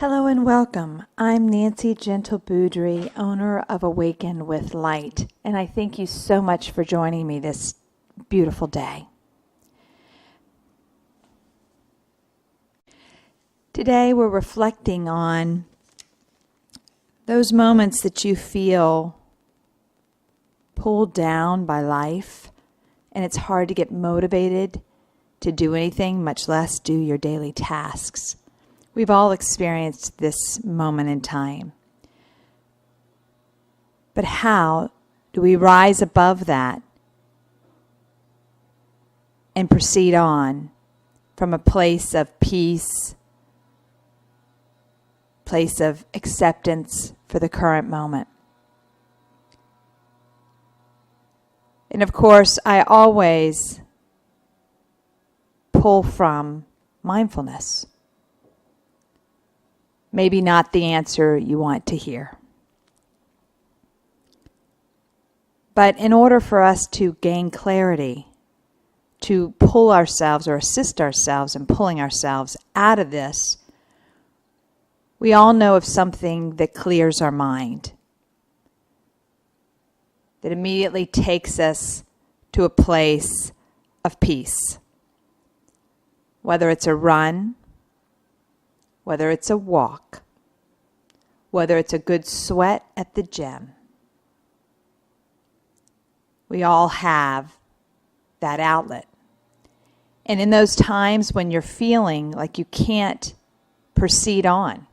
Hello and welcome. I'm Nancy Gentle Boudry, owner of Awaken with Light, and I thank you so much for joining me this beautiful day. Today we're reflecting on those moments that you feel pulled down by life, and it's hard to get motivated to do anything, much less do your daily tasks. We've all experienced this moment in time. But how do we rise above that and proceed on from a place of peace, place of acceptance for the current moment? And of course, I always pull from mindfulness. Maybe not the answer you want to hear. But in order for us to gain clarity, to pull ourselves or assist ourselves in pulling ourselves out of this, we all know of something that clears our mind, that immediately takes us to a place of peace. Whether it's a run, whether it's a walk, whether it's a good sweat at the gym. We all have that outlet. And in those times when you're feeling like you can't proceed on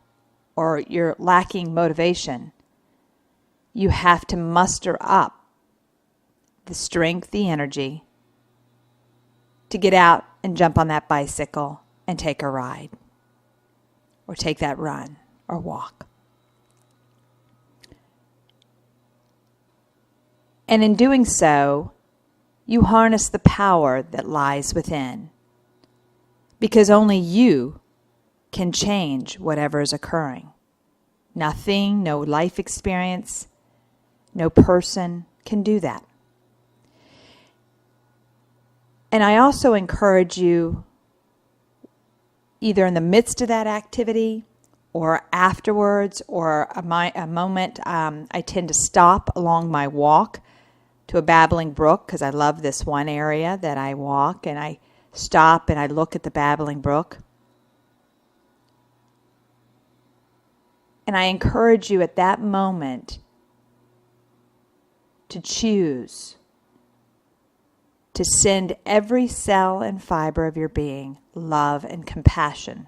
or you're lacking motivation, you have to muster up the strength, the energy to get out and jump on that bicycle and take a ride. Or take that run or walk. And in doing so, you harness the power that lies within. Because only you can change whatever is occurring. Nothing, no life experience, no person can do that. And I also encourage you, either in the midst of that activity or afterwards or a moment, I tend to stop along my walk to a babbling brook because I love this one area that I walk, and I stop and I look at the babbling brook. And I encourage you at that moment to choose to send every cell and fiber of your being love and compassion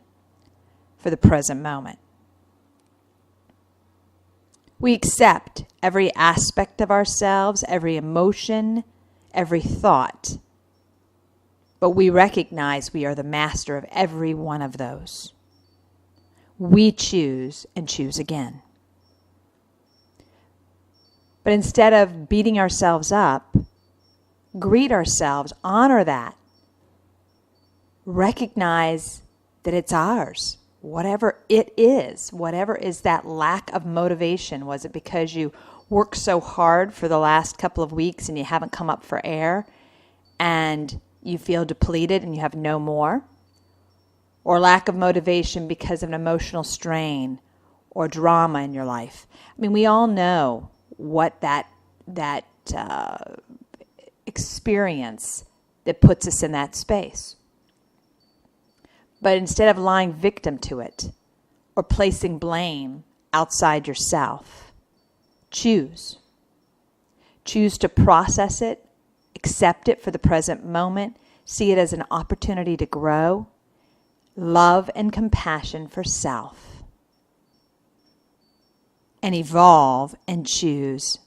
for the present moment. We accept every aspect of ourselves, every emotion, every thought, but we recognize we are the master of every one of those. We choose and choose again. But instead of beating ourselves up, greet ourselves, honor that. Recognize that it's ours, whatever it is, whatever is that lack of motivation. Was it because you worked so hard for the last couple of weeks and you haven't come up for air and you feel depleted and you have no more? Or lack of motivation because of an emotional strain or drama in your life? I mean, we all know what that experience that puts us in that space. But instead of lying victim to it or placing blame outside yourself, choose. Choose to process it, accept it for the present moment, see it as an opportunity to grow, love and compassion for self, and evolve and choose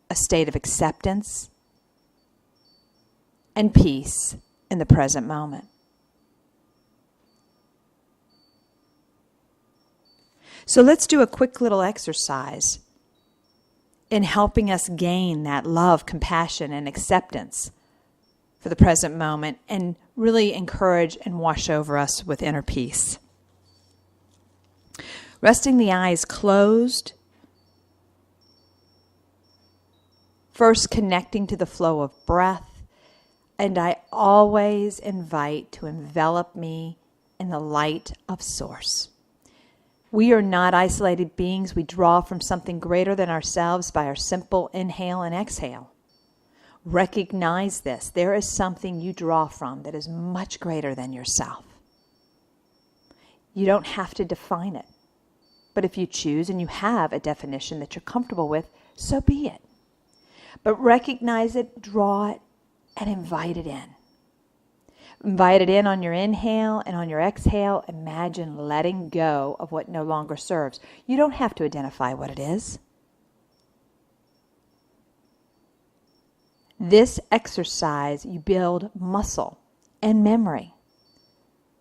a state of acceptance and peace in the present moment. So let's do a quick little exercise in helping us gain that love, compassion, and acceptance for the present moment and really encourage and wash over us with inner peace. Resting the eyes closed, first connecting to the flow of breath, and I always invite to envelop me in the light of Source. We are not isolated beings. We draw from something greater than ourselves by our simple inhale and exhale. Recognize this. There is something you draw from that is much greater than yourself. You don't have to define it. But if you choose and you have a definition that you're comfortable with, so be it. But recognize it, draw it, and invite it in. Invite it in on your inhale and on your exhale. Imagine letting go of what no longer serves. You don't have to identify what it is. This exercise, you build muscle and memory.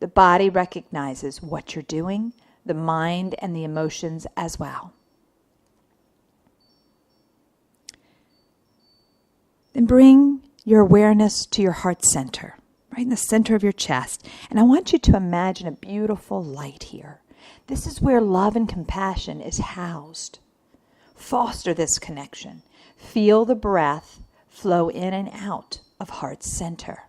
The body recognizes what you're doing, the mind and the emotions as well. Then bring your awareness to your heart center, right in the center of your chest. And I want you to imagine a beautiful light here. This is where love and compassion is housed. Foster this connection. Feel the breath flow in and out of heart center.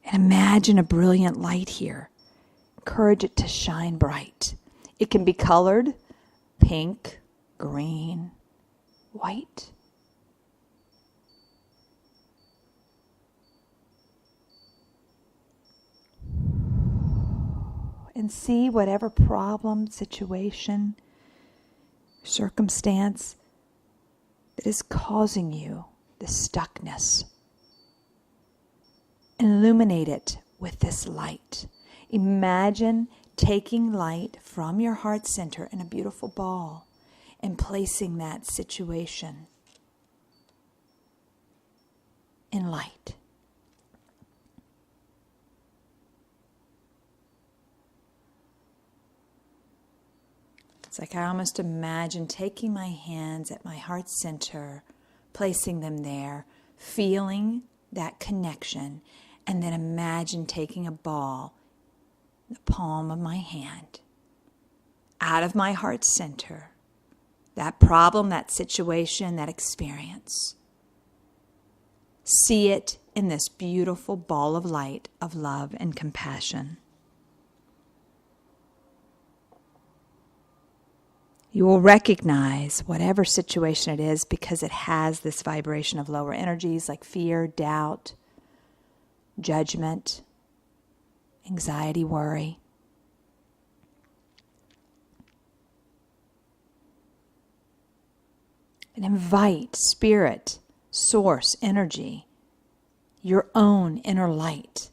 And imagine a brilliant light here. Encourage it to shine bright. It can be colored pink, green, white. And see whatever problem, situation, circumstance that is causing you this stuckness. Illuminate it with this light. Imagine taking light from your heart center in a beautiful ball and placing that situation in light. It's like I almost imagine taking my hands at my heart center, placing them there, feeling that connection, and then imagine taking a ball in the palm of my hand, out of my heart center, that problem, that situation, that experience. See it in this beautiful ball of light of love and compassion. You will recognize whatever situation it is because it has this vibration of lower energies like fear, doubt, judgment, anxiety, worry. And invite spirit, source, energy, your own inner light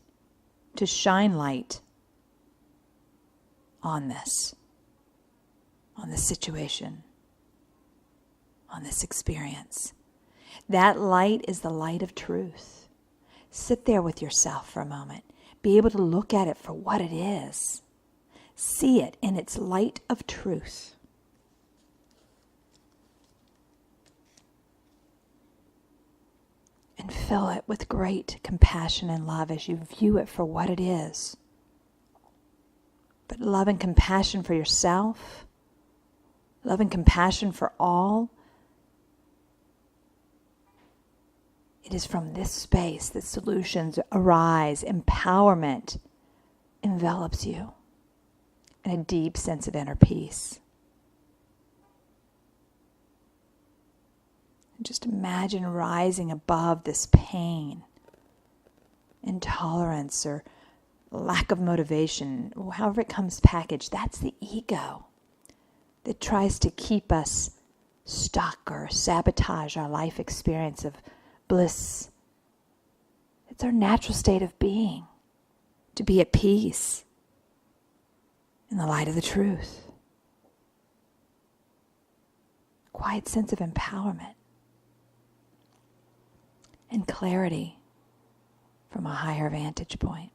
to shine light on this situation, on this experience. That light is the light of truth. Sit there with yourself for a moment. Be able to look at it for what it is. See it in its light of truth. And fill it with great compassion and love as you view it for what it is. But love and compassion for yourself, love and compassion for all. It is from this space that solutions arise, empowerment envelops you, and a deep sense of inner peace. And just imagine rising above this pain, intolerance, or lack of motivation, however it comes packaged. That's the ego that tries to keep us stuck or sabotage our life experience of bliss. It's our natural state of being, to be at peace in the light of the truth. Quiet sense of empowerment and clarity from a higher vantage point.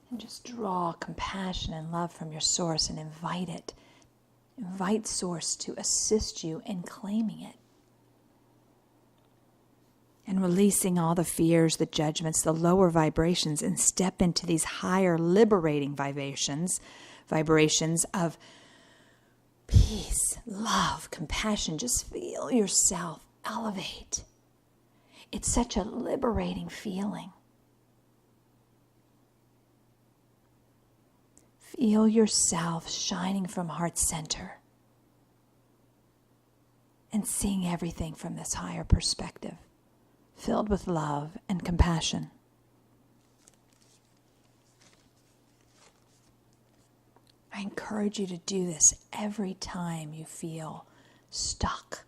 And just draw compassion and love from your source and invite it. Invite source to assist you in claiming it. And releasing all the fears, the judgments, the lower vibrations, and step into these higher liberating vibrations of peace, love, compassion. Just feel yourself elevate. It's such a liberating feeling. Feel yourself shining from heart center and seeing everything from this higher perspective, filled with love and compassion. I encourage you to do this every time you feel stuck,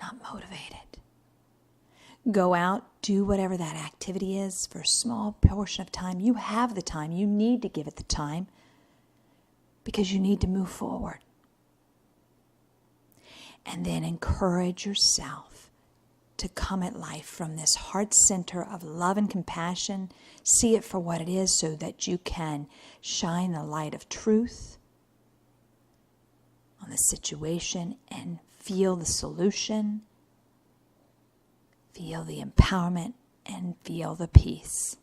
not motivated. Go out, do whatever that activity is for a small portion of time. You have the time. You need to give it the time because you need to move forward. And then encourage yourself to come at life from this heart center of love and compassion. See it for what it is so that you can shine the light of truth on the situation and feel the solution, feel the empowerment, and feel the peace.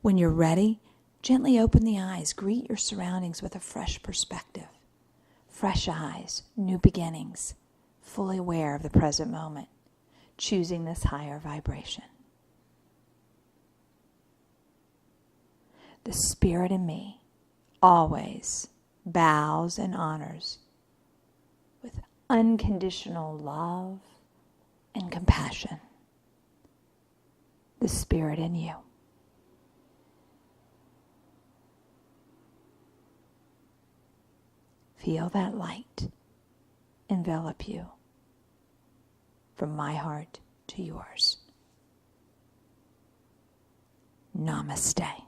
When you're ready, gently open the eyes. Greet your surroundings with a fresh perspective. Fresh eyes, new beginnings, fully aware of the present moment, choosing this higher vibration. The spirit in me always bows and honors with unconditional love and compassion. The spirit in you. Feel that light envelop you from my heart to yours. Namaste.